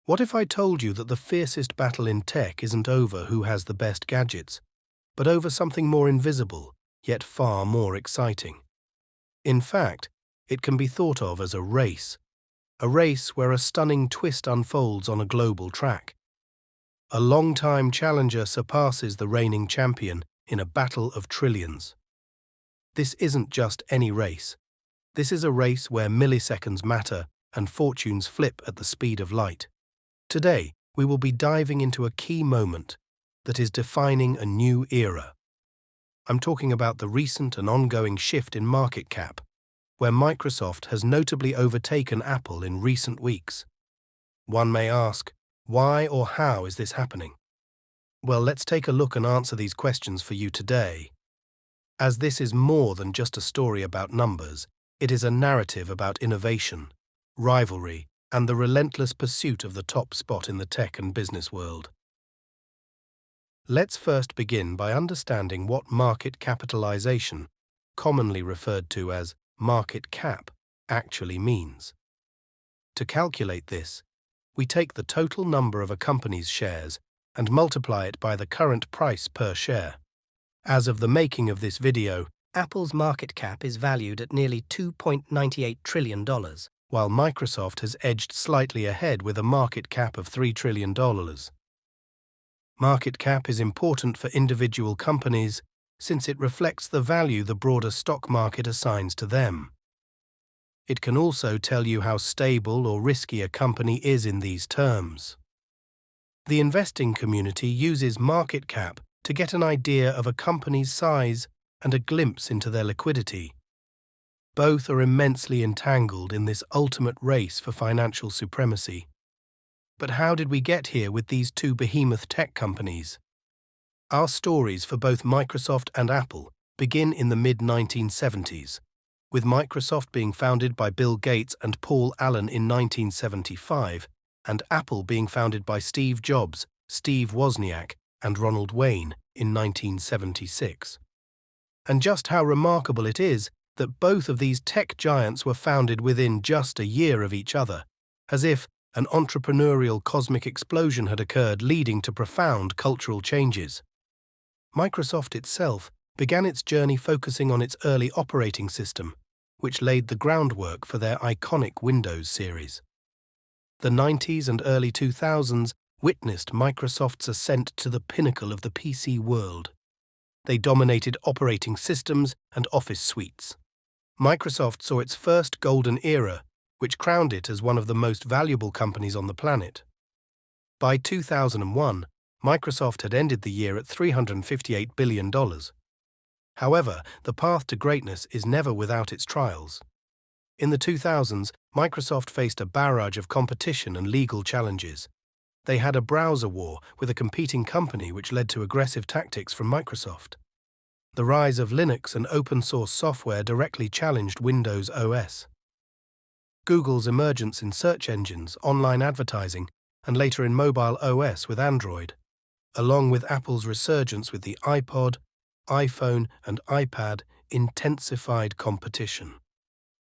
What if I told you that the fiercest battle in tech isn't over who has the best gadgets, but over something more invisible, yet far more exciting? In fact, it can be thought of as a race where a stunning twist unfolds on a global track. A long-time challenger surpasses the reigning champion in a battle of trillions. This isn't just any race. This is a race where milliseconds matter and fortunes flip at the speed of light. Today, we will be diving into a key moment that is defining a new era. I'm talking about the recent and ongoing shift in market cap, where Microsoft has notably overtaken Apple in recent weeks. One may ask, why or how is this happening? Well, let's take a look and answer these questions for you today. As this is more than just a story about numbers, it is a narrative about innovation, rivalry, and the relentless pursuit of the top spot in the tech and business world. Let's first begin by understanding what market capitalization, commonly referred to as market cap, actually means. To calculate this, we take the total number of a company's shares and multiply it by the current price per share. As of the making of this video, Apple's market cap is valued at nearly $2.98 trillion, while Microsoft has edged slightly ahead with a market cap of $3 trillion. Market cap is important for individual companies since it reflects the value the broader stock market assigns to them. It can also tell you how stable or risky a company is in these terms. The investing community uses market cap to get an idea of a company's size and a glimpse into their liquidity. Both are immensely entangled in this ultimate race for financial supremacy. But how did we get here with these two behemoth tech companies? Our stories for both Microsoft and Apple begin in the mid-1970s, with Microsoft being founded by Bill Gates and Paul Allen in 1975, and Apple being founded by Steve Jobs, Steve Wozniak, and Ronald Wayne in 1976. And just how remarkable it is that both of these tech giants were founded within just a year of each other, as if an entrepreneurial cosmic explosion had occurred leading to profound cultural changes. Microsoft itself began its journey focusing on its early operating system, which laid the groundwork for their iconic Windows series. The 90s and early 2000s witnessed Microsoft's ascent to the pinnacle of the PC world. They dominated operating systems and office suites. Microsoft saw its first golden era, which crowned it as one of the most valuable companies on the planet. By 2001, Microsoft had ended the year at $358 billion. However, the path to greatness is never without its trials. In the 2000s, Microsoft faced a barrage of competition and legal challenges. They had a browser war with a competing company which led to aggressive tactics from Microsoft. The rise of Linux and open-source software directly challenged Windows OS. Google's emergence in search engines, online advertising, and later in mobile OS with Android, along with Apple's resurgence with the iPod, iPhone, and iPad, intensified competition.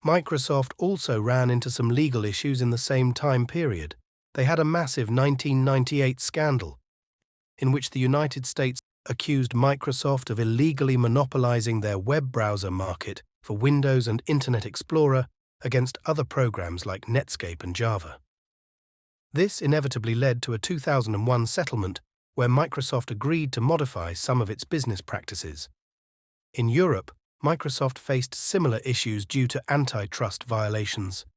Microsoft also ran into some legal issues in the same time period. They had a massive 1998 scandal in which the United States accused Microsoft of illegally monopolizing their web browser market for Windows and Internet Explorer against other programs like Netscape and Java. This inevitably led to a 2001 settlement where Microsoft agreed to modify some of its business practices. In Europe, Microsoft faced similar issues due to antitrust violations.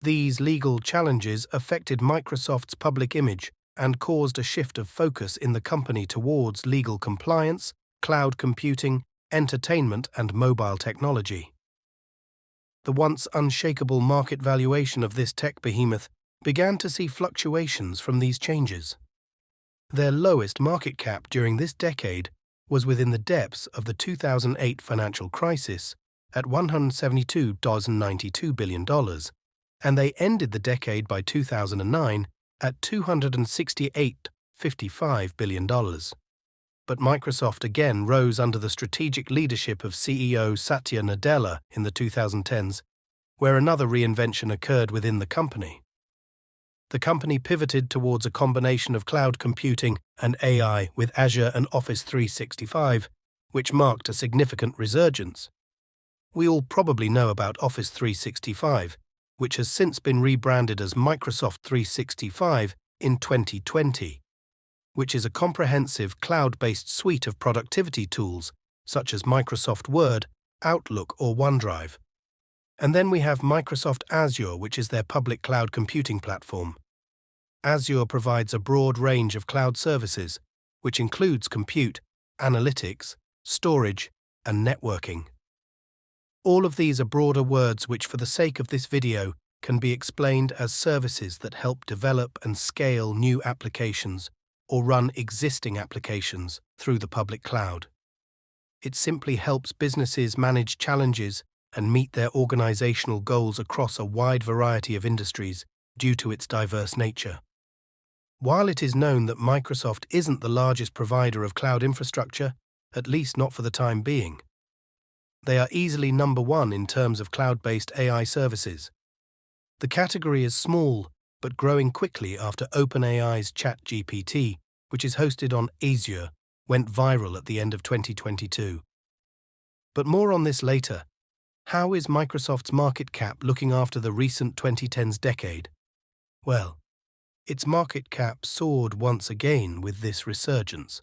These legal challenges affected Microsoft's public image and caused a shift of focus in the company towards legal compliance, cloud computing, entertainment, and mobile technology. The once unshakable market valuation of this tech behemoth began to see fluctuations from these changes. Their lowest market cap during this decade was within the depths of the 2008 financial crisis at $172.92 billion, and they ended the decade by 2009 at $268.55 billion. But Microsoft again rose under the strategic leadership of CEO Satya Nadella in the 2010s, where another reinvention occurred within the company. the company pivoted towards a combination of cloud computing and AI with Azure and Office 365, which marked a significant resurgence. We all probably know about Office 365, which has since been rebranded as Microsoft 365 in 2020, which is a comprehensive cloud-based suite of productivity tools such as Microsoft Word, Outlook, or OneDrive. And then we have Microsoft Azure, which is their public cloud computing platform. Azure provides a broad range of cloud services, which includes compute, analytics, storage, and networking. All of these are broader words which, for the sake of this video, can be explained as services that help develop and scale new applications or run existing applications through the public cloud. It simply helps businesses manage challenges and meet their organizational goals across a wide variety of industries due to its diverse nature. While it is known that Microsoft isn't the largest provider of cloud infrastructure, at least not for the time being, they are easily number one in terms of cloud-based AI services. The category is small, but growing quickly after OpenAI's ChatGPT, which is hosted on Azure, went viral at the end of 2022. But more on this later. How is Microsoft's market cap looking after the recent 2010s decade? Well, its market cap soared once again with this resurgence.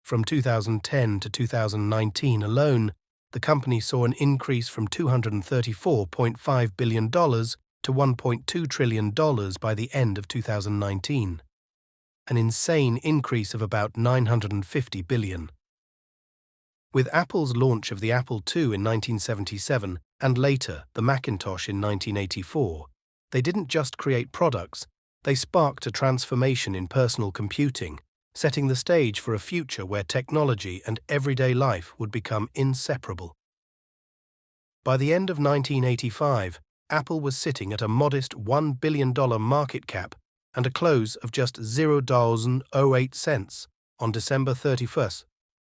From 2010 to 2019 alone, the company saw an increase from $234.5 billion to $1.2 trillion by the end of 2019. An insane increase of about $950 billion. With Apple's launch of the Apple II in 1977 and later the Macintosh in 1984, they didn't just create products, they sparked a transformation in personal computing, setting the stage for a future where technology and everyday life would become inseparable. By the end of 1985, Apple was sitting at a modest $1 billion market cap and a close of just $0.08 on December 31,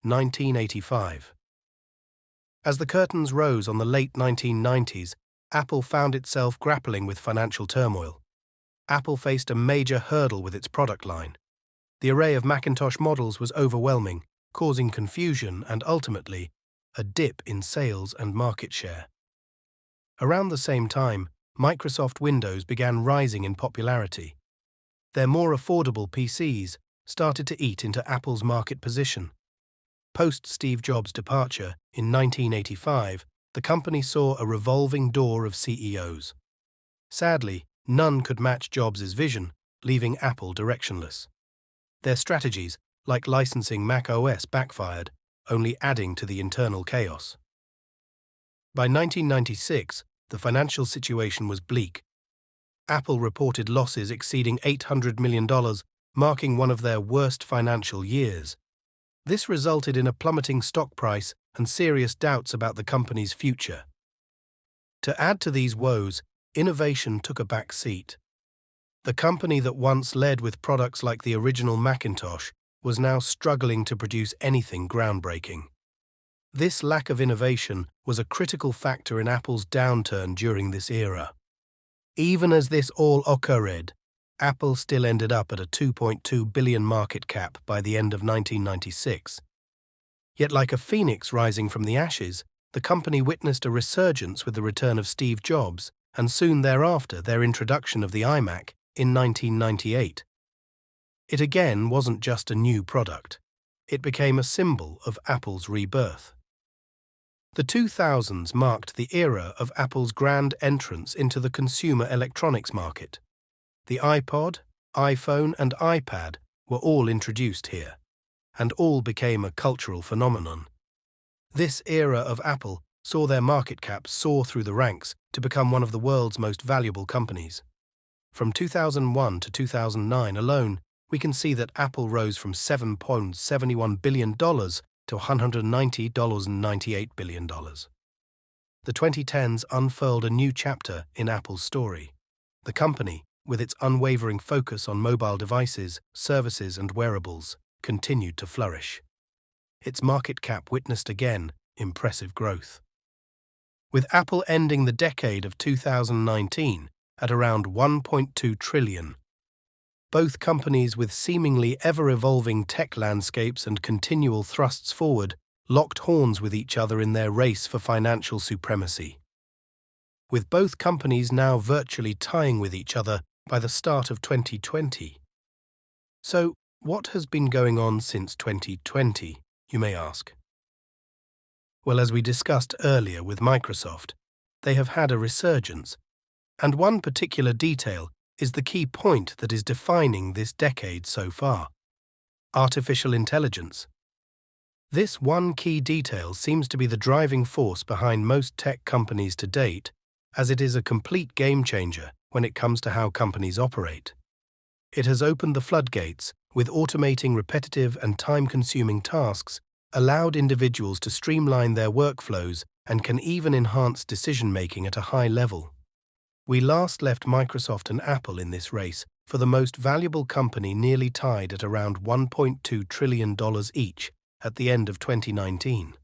1985. As the curtains rose on the late 1990s, Apple found itself grappling with financial turmoil. Apple faced a major hurdle with its product line. The array of Macintosh models was overwhelming, causing confusion and ultimately a dip in sales and market share. Around the same time, Microsoft Windows began rising in popularity. Their more affordable PCs started to eat into Apple's market position. Post Steve Jobs' departure in 1985, the company saw a revolving door of CEOs. Sadly, none could match Jobs' vision, leaving Apple directionless. Their strategies, like licensing Mac OS, backfired, only adding to the internal chaos. By 1996, the financial situation was bleak. Apple reported losses exceeding $800 million, marking one of their worst financial years. This resulted in a plummeting stock price and serious doubts about the company's future. To add to these woes, innovation took a back seat. The company that once led with products like the original Macintosh was now struggling to produce anything groundbreaking. This lack of innovation was a critical factor in Apple's downturn during this era. Even as this all occurred, Apple still ended up at a $2.2 billion market cap by the end of 1996. Yet like a phoenix rising from the ashes, the company witnessed a resurgence with the return of Steve Jobs and soon thereafter their introduction of the iMac in 1998. It again wasn't just a new product. It became a symbol of Apple's rebirth. The 2000s marked the era of Apple's grand entrance into the consumer electronics market. The iPod, iPhone, and iPad were all introduced here, and all became a cultural phenomenon. This era of Apple saw their market cap soar through the ranks to become one of the world's most valuable companies. From 2001 to 2009 alone, we can see that Apple rose from $7.71 billion to $190.98 billion. The 2010s unfurled a new chapter in Apple's story. The company, with its unwavering focus on mobile devices, services, and wearables, continued to flourish. Its market cap witnessed again impressive growth. With Apple ending the decade of 2019 at around $1.2 trillion, both companies with seemingly ever-evolving tech landscapes and continual thrusts forward locked horns with each other in their race for financial supremacy, with both companies now virtually tying with each other by the start of 2020. So, what has been going on since 2020, you may ask? Well, as we discussed earlier with Microsoft, they have had a resurgence, and one particular detail is the key point that is defining this decade so far: artificial intelligence. This one key detail seems to be the driving force behind most tech companies to date, as it is a complete game changer when it comes to how companies operate. It has opened the floodgates, with automating repetitive and time-consuming tasks, allowed individuals to streamline their workflows, and can even enhance decision-making at a high level. We last left Microsoft and Apple in this race for the most valuable company, nearly tied at around $1.2 trillion each at the end of 2019.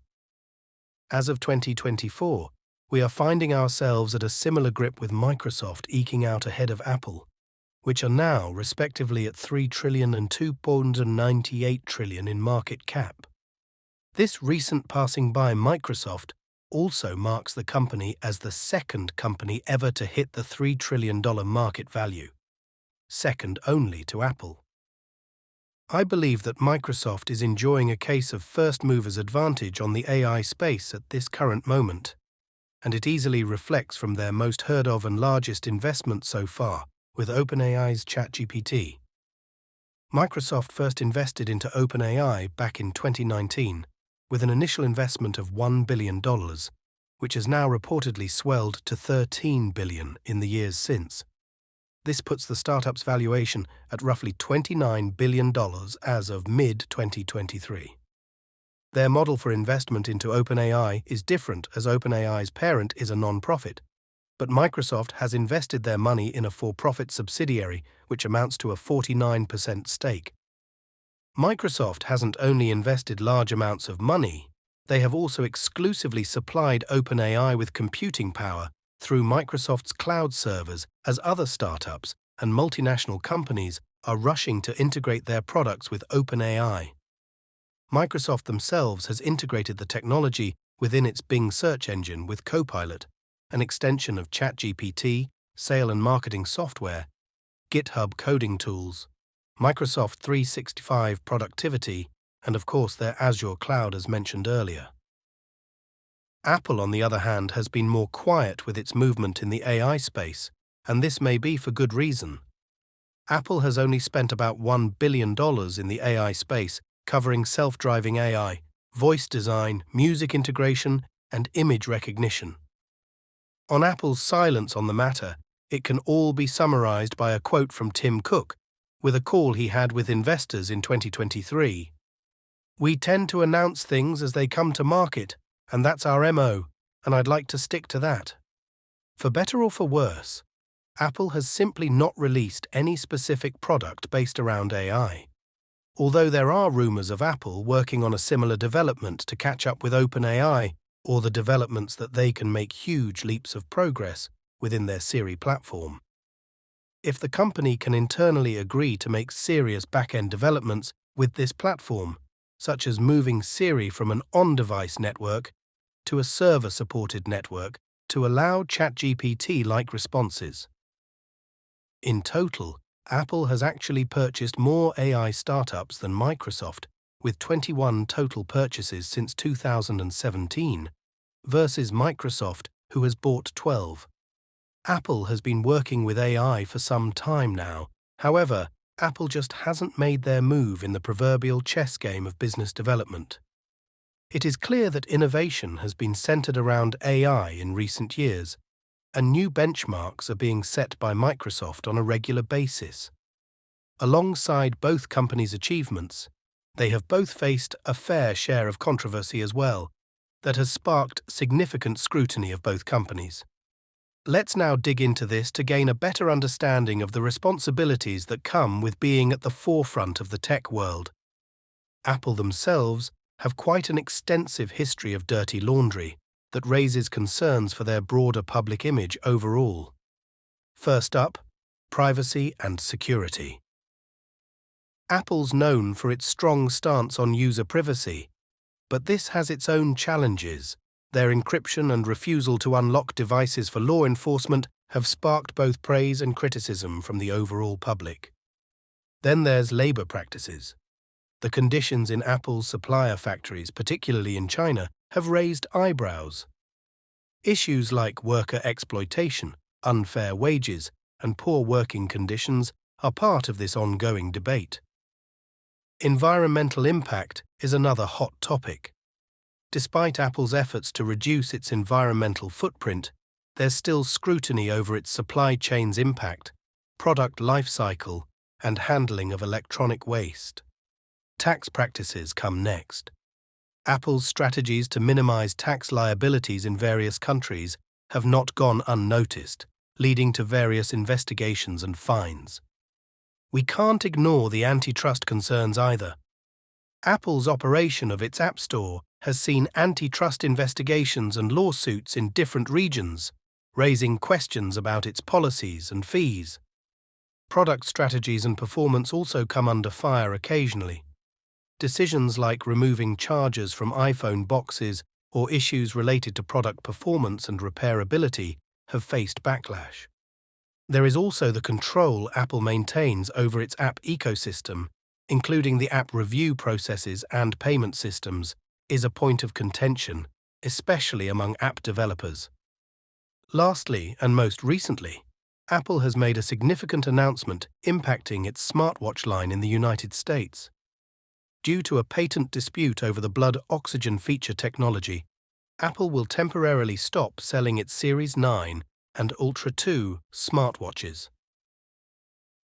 As of 2024, we are finding ourselves at a similar grip, with Microsoft eking out ahead of Apple, which are now respectively at $3 trillion and $2.98 trillion in market cap. This recent passing by Microsoft also marks the company as the second company ever to hit the $3 trillion market value, second only to Apple. I believe that Microsoft is enjoying a case of first mover's advantage on the AI space at this current moment, and it easily reflects from their most heard of and largest investment so far, with OpenAI's ChatGPT. Microsoft first invested into OpenAI back in 2019 with an initial investment of $1 billion, which has now reportedly swelled to $13 billion in the years since. This puts the startup's valuation at roughly $29 billion as of mid-2023. Their model for investment into OpenAI is different, as OpenAI's parent is a non-profit, but Microsoft has invested their money in a for-profit subsidiary, which amounts to a 49% stake. Microsoft hasn't only invested large amounts of money, they have also exclusively supplied OpenAI with computing power through Microsoft's cloud servers, as other startups and multinational companies are rushing to integrate their products with OpenAI. Microsoft themselves has integrated the technology within its Bing search engine with Copilot, an extension of ChatGPT, sale and marketing software, GitHub coding tools, Microsoft 365 productivity, and of course their Azure cloud, as mentioned earlier. Apple, on the other hand, has been more quiet with its movement in the AI space, and this may be for good reason. Apple has only spent about $1 billion in the AI space, covering self-driving AI, voice design, music integration, and image recognition. On Apple's silence on the matter, it can all be summarized by a quote from Tim Cook, with a call he had with investors in 2023. "We tend to announce things as they come to market, and that's our MO, and I'd like to stick to that." For better or for worse, Apple has simply not released any specific product based around AI. Although there are rumors of Apple working on a similar development to catch up with OpenAI, or the developments that they can make huge leaps of progress within their Siri platform. If the company can internally agree to make serious back-end developments with this platform, such as moving Siri from an on-device network to a server-supported network to allow ChatGPT-like responses. In total, Apple has actually purchased more AI startups than Microsoft, with 21 total purchases since 2017, versus Microsoft, who has bought 12. Apple has been working with AI for some time now. However, Apple just hasn't made their move in the proverbial chess game of business development. It is clear that innovation has been centered around AI in recent years, and new benchmarks are being set by Microsoft on a regular basis. Alongside both companies' achievements, they have both faced a fair share of controversy as well, that has sparked significant scrutiny of both companies. Let's now dig into this to gain a better understanding of the responsibilities that come with being at the forefront of the tech world. Apple themselves have quite an extensive history of dirty laundry that raises concerns for their broader public image overall. First up, privacy and security. Apple's known for its strong stance on user privacy, but this has its own challenges. Their encryption and refusal to unlock devices for law enforcement have sparked both praise and criticism from the overall public. Then there's labor practices. The conditions in Apple's supplier factories, particularly in China, have raised eyebrows. Issues like worker exploitation, unfair wages, and poor working conditions are part of this ongoing debate. Environmental impact is another hot topic. Despite Apple's efforts to reduce its environmental footprint, there's still scrutiny over its supply chain's impact, product life cycle, and handling of electronic waste. Tax practices come next. Apple's strategies to minimize tax liabilities in various countries have not gone unnoticed, leading to various investigations and fines. We can't ignore the antitrust concerns either. Apple's operation of its App Store has seen antitrust investigations and lawsuits in different regions, raising questions about its policies and fees. Product strategies and performance also come under fire occasionally. Decisions like removing chargers from iPhone boxes or issues related to product performance and repairability have faced backlash. There is also the control Apple maintains over its app ecosystem, including the app review processes and payment systems, is a point of contention, especially among app developers. Lastly, and most recently, Apple has made a significant announcement impacting its smartwatch line in the United States. Due to a patent dispute over the blood oxygen feature technology, Apple will temporarily stop selling its Series 9 and Ultra 2 smartwatches.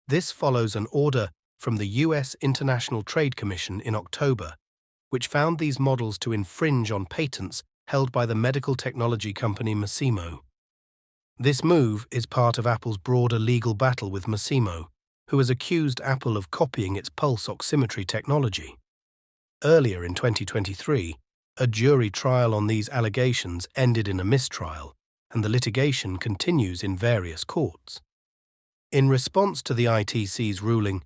This follows an order from the U.S. International Trade Commission in October, which found these models to infringe on patents held by the medical technology company Masimo. This move is part of Apple's broader legal battle with Masimo, who has accused Apple of copying its pulse oximetry technology. Earlier in 2023, a jury trial on these allegations ended in a mistrial, and the litigation continues in various courts. In response to the ITC's ruling,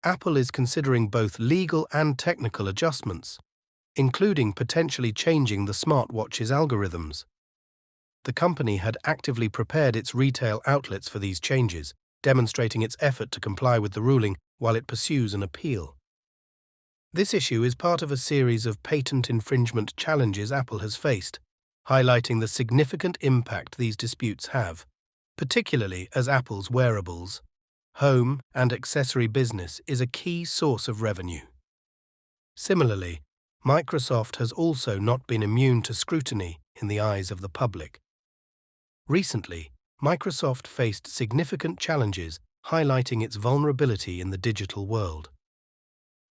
Apple is considering both legal and technical adjustments, including potentially changing the smartwatch's algorithms. The company had actively prepared its retail outlets for these changes, demonstrating its effort to comply with the ruling while it pursues an appeal. This issue is part of a series of patent infringement challenges Apple has faced, highlighting the significant impact these disputes have, particularly as Apple's wearables, home, and accessory business is a key source of revenue. Similarly, Microsoft has also not been immune to scrutiny in the eyes of the public. Recently, Microsoft faced significant challenges highlighting its vulnerability in the digital world.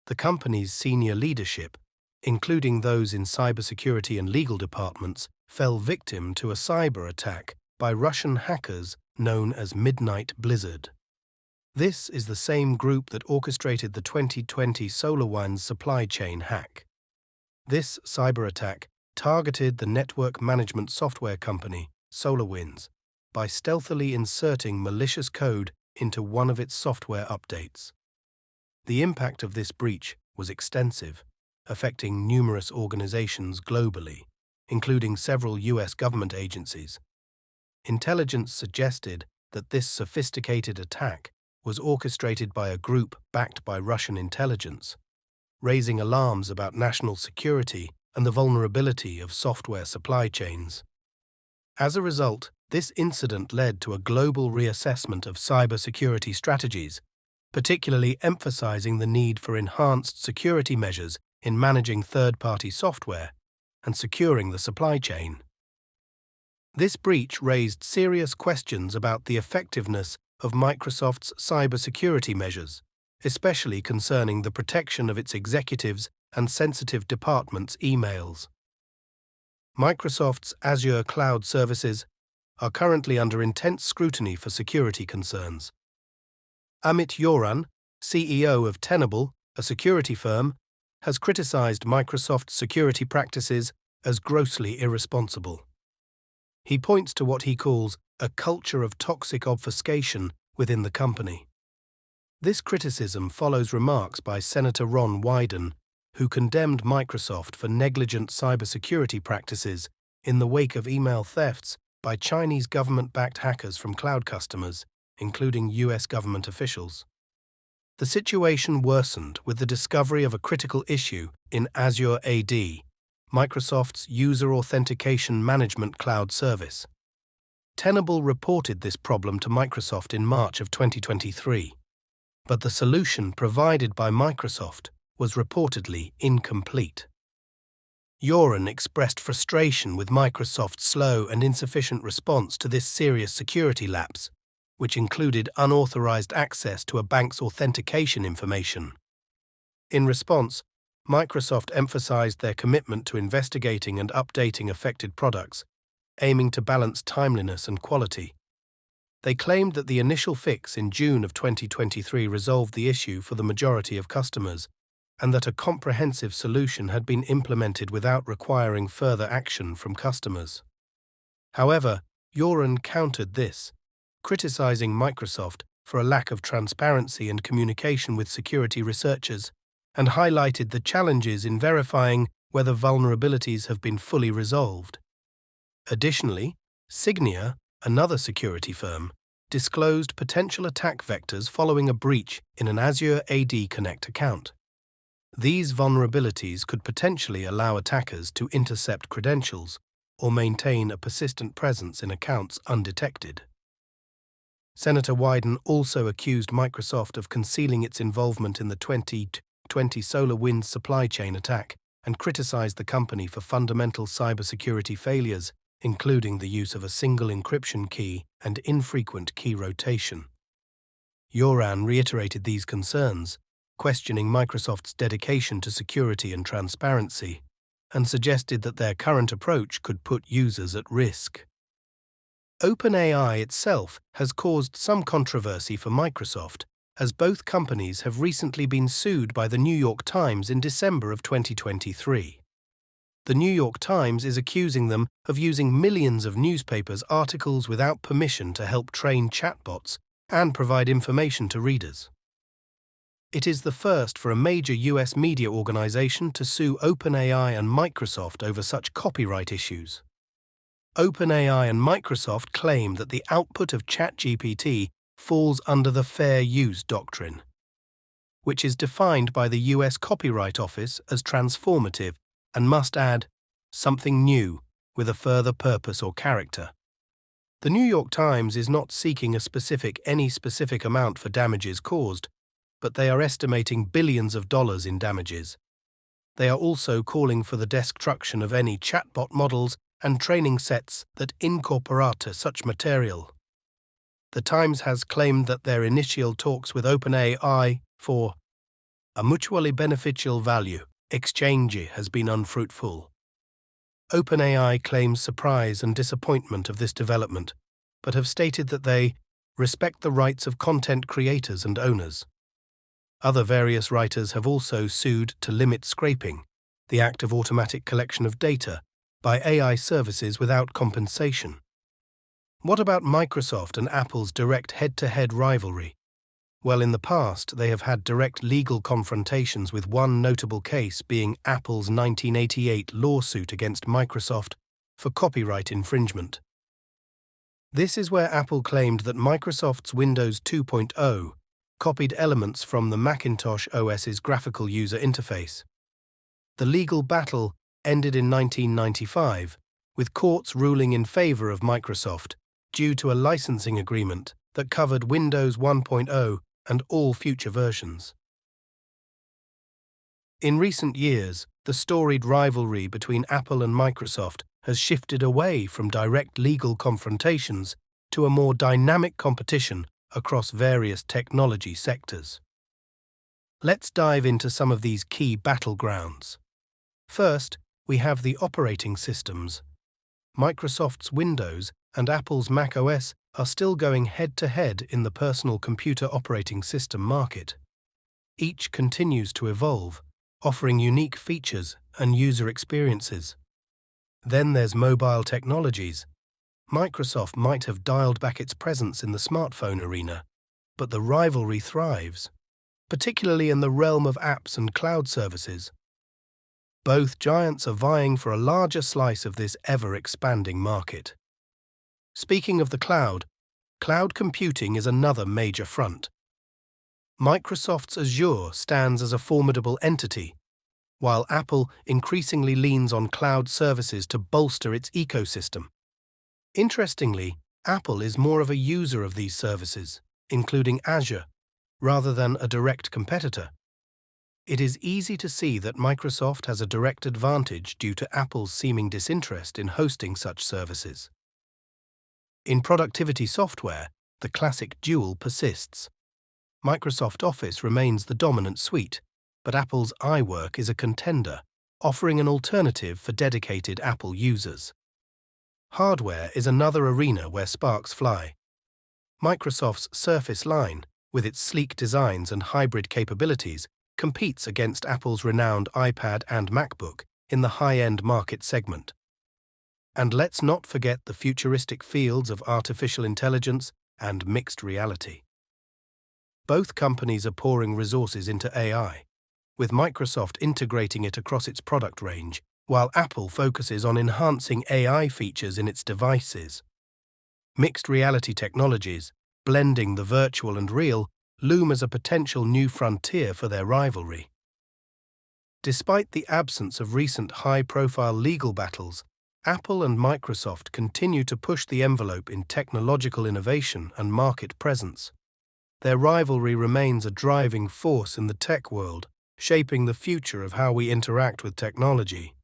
The company's senior leadership, including those in cybersecurity and legal departments, fell victim to a cyber attack by Russian hackers known as Midnight Blizzard. This is the same group that orchestrated the 2020 SolarWinds supply chain hack. This cyber attack targeted the network management software company, SolarWinds, by stealthily inserting malicious code into one of its software updates. The impact of this breach was extensive, affecting numerous organizations globally, including several U.S. government agencies. Intelligence suggested that this sophisticated attack was orchestrated by a group backed by Russian intelligence, raising alarms about national security and the vulnerability of software supply chains. As a result, this incident led to a global reassessment of cybersecurity strategies, particularly emphasizing the need for enhanced security measures in managing third-party software and securing the supply chain. This breach raised serious questions about the effectiveness of Microsoft's cybersecurity measures, especially concerning the protection of its executives and sensitive departments' emails. Microsoft's Azure cloud services are currently under intense scrutiny for security concerns. Amit Yoran, CEO of Tenable, a security firm, has criticized Microsoft's security practices as grossly irresponsible. He points to what he calls a culture of toxic obfuscation within the company. This criticism follows remarks by Senator Ron Wyden, who condemned Microsoft for negligent cybersecurity practices in the wake of email thefts by Chinese government-backed hackers from cloud customers, including US government officials. The situation worsened with the discovery of a critical issue in Azure AD, Microsoft's user authentication management cloud service. Tenable reported this problem to Microsoft in March of 2023, but the solution provided by Microsoft was reportedly incomplete. Yoren expressed frustration with Microsoft's slow and insufficient response to this serious security lapse, which included unauthorized access to a bank's authentication information. In response, Microsoft emphasized their commitment to investigating and updating affected products, aiming to balance timeliness and quality. They claimed that the initial fix in June of 2023 resolved the issue for the majority of customers, and that a comprehensive solution had been implemented without requiring further action from customers. However, Yoren countered this, criticizing Microsoft for a lack of transparency and communication with security researchers, and highlighted the challenges in verifying whether vulnerabilities have been fully resolved. Additionally, Signia, another security firm, disclosed potential attack vectors following a breach in an Azure AD Connect account. These vulnerabilities could potentially allow attackers to intercept credentials or maintain a persistent presence in accounts undetected. Senator Wyden also accused Microsoft of concealing its involvement in the 2020 SolarWinds supply chain attack and criticized the company for fundamental cybersecurity failures, including the use of a single encryption key and infrequent key rotation. Yoren reiterated these concerns, questioning Microsoft's dedication to security and transparency, and suggested that their current approach could put users at risk. OpenAI itself has caused some controversy for Microsoft, as both companies have recently been sued by the New York Times in December of 2023. The New York Times is accusing them of using millions of newspapers' articles without permission to help train chatbots and provide information to readers. It is the first for a major US media organization to sue OpenAI and Microsoft over such copyright issues. OpenAI and Microsoft claim that the output of ChatGPT falls under the fair use doctrine, which is defined by the US Copyright Office as transformative and must add something new with a further purpose or character. The New York Times is not seeking any specific amount for damages caused, but they are estimating billions of dollars in damages. They are also calling for the destruction of any chatbot models and training sets that incorporate such material. The Times has claimed that their initial talks with OpenAI for a mutually beneficial value exchange has been unfruitful. OpenAI claims surprise and disappointment of this development, but have stated that they respect the rights of content creators and owners. Other various writers have also sued to limit scraping, the act of automatic collection of data, by AI services without compensation. What about Microsoft and Apple's direct head-to-head rivalry? Well, in the past, they have had direct legal confrontations, with one notable case being Apple's 1988 lawsuit against Microsoft for copyright infringement. This is where Apple claimed that Microsoft's Windows 2.0 copied elements from the Macintosh OS's graphical user interface. The legal battle ended in 1995, with courts ruling in favor of Microsoft due to a licensing agreement that covered Windows 1.0 and all future versions. In recent years, the storied rivalry between Apple and Microsoft has shifted away from direct legal confrontations to a more dynamic competition across various technology sectors. Let's dive into some of these key battlegrounds. First, we have the operating systems. Microsoft's Windows and Apple's macOS are still going head-to-head in the personal computer operating system market. Each continues to evolve, offering unique features and user experiences. Then there's mobile technologies. Microsoft might have dialed back its presence in the smartphone arena, but the rivalry thrives, particularly in the realm of apps and cloud services. Both giants are vying for a larger slice of this ever-expanding market. Speaking of the cloud computing is another major front. Microsoft's Azure stands as a formidable entity, while Apple increasingly leans on cloud services to bolster its ecosystem. Interestingly, Apple is more of a user of these services, including Azure, rather than a direct competitor. It is easy to see that Microsoft has a direct advantage due to Apple's seeming disinterest in hosting such services. In productivity software, the classic duel persists. Microsoft Office remains the dominant suite, but Apple's iWork is a contender, offering an alternative for dedicated Apple users. Hardware is another arena where sparks fly. Microsoft's Surface line, with its sleek designs and hybrid capabilities, competes against Apple's renowned iPad and MacBook in the high-end market segment. And let's not forget the futuristic fields of artificial intelligence and mixed reality. Both companies are pouring resources into AI, with Microsoft integrating it across its product range, while Apple focuses on enhancing AI features in its devices. Mixed reality technologies, blending the virtual and real, loom as a potential new frontier for their rivalry. Despite the absence of recent high-profile legal battles, Apple and Microsoft continue to push the envelope in technological innovation and market presence. Their rivalry remains a driving force in the tech world, shaping the future of how we interact with technology.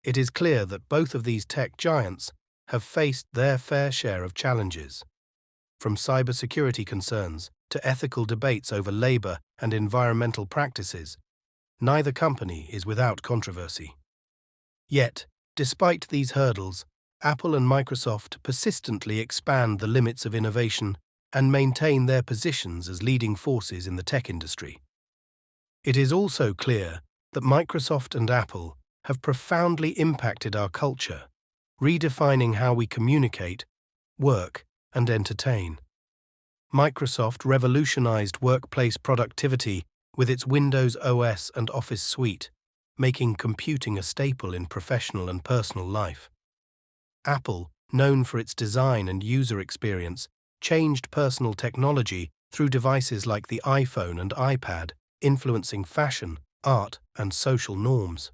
It is clear that both of these tech giants have faced their fair share of challenges. From cybersecurity concerns to ethical debates over labor and environmental practices, neither company is without controversy. Yet, despite these hurdles, Apple and Microsoft persistently expand the limits of innovation and maintain their positions as leading forces in the tech industry. It is also clear that Microsoft and Apple have profoundly impacted our culture, redefining how we communicate, work, and entertain. Microsoft revolutionized workplace productivity with its Windows OS and Office suite, making computing a staple in professional and personal life. Apple, known for its design and user experience, changed personal technology through devices like the iPhone and iPad, influencing fashion, art, and social norms.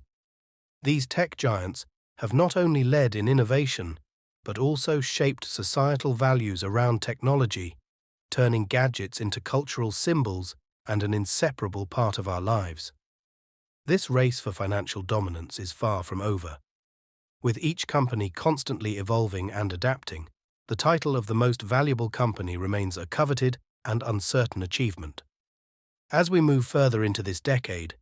These tech giants have not only led in innovation, but also shaped societal values around technology, turning gadgets into cultural symbols and an inseparable part of our lives. This race for financial dominance is far from over. With each company constantly evolving and adapting, the title of the most valuable company remains a coveted and uncertain achievement. As we move further into this decade,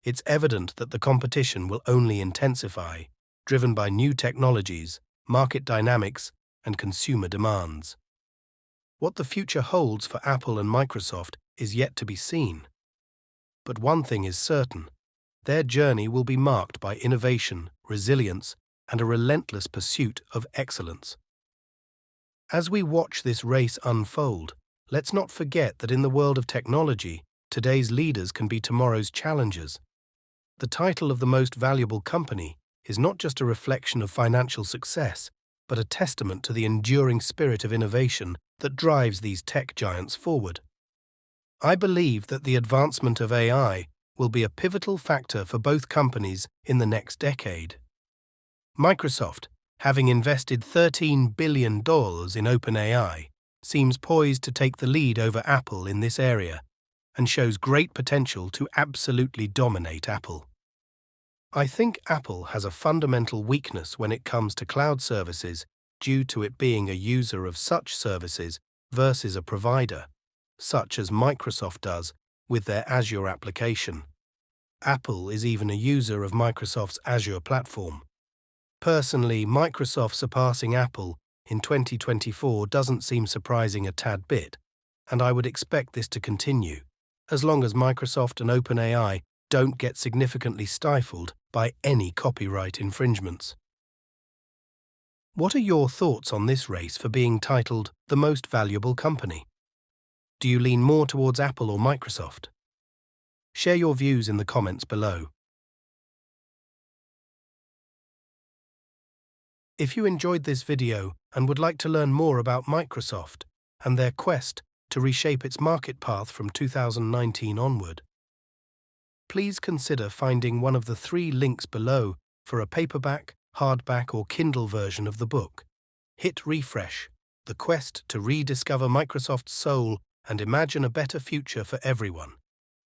it's evident that the competition will only intensify, driven by new technologies, market dynamics, and consumer demands. What the future holds for Apple and Microsoft is yet to be seen. But one thing is certain: their journey will be marked by innovation, resilience, and a relentless pursuit of excellence. As we watch this race unfold, let's not forget that in the world of technology, today's leaders can be tomorrow's challengers. The title of the most valuable company is not just a reflection of financial success, but a testament to the enduring spirit of innovation that drives these tech giants forward. I believe that the advancement of AI will be a pivotal factor for both companies in the next decade. Microsoft, having invested $13 billion in OpenAI, seems poised to take the lead over Apple in this area and shows great potential to absolutely dominate Apple. I think Apple has a fundamental weakness when it comes to cloud services due to it being a user of such services versus a provider, such as Microsoft does with their Azure application. Apple is even a user of Microsoft's Azure platform. Personally, Microsoft surpassing Apple in 2024 doesn't seem surprising a tad bit, and I would expect this to continue, as long as Microsoft and OpenAI don't get significantly stifled by any copyright infringements. What are your thoughts on this race for being titled the most valuable company? Do you lean more towards Apple or Microsoft? Share your views in the comments below. If you enjoyed this video and would like to learn more about Microsoft and their quest to reshape its market path from 2019 onward, please consider finding one of the 3 links below for a paperback, hardback, or Kindle version of the book. Hit refresh, the quest to rediscover Microsoft's soul and imagine a better future for everyone.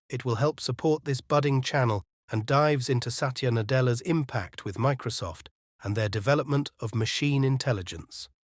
It will help support this budding channel and dives into Satya Nadella's impact with Microsoft and their development of machine intelligence.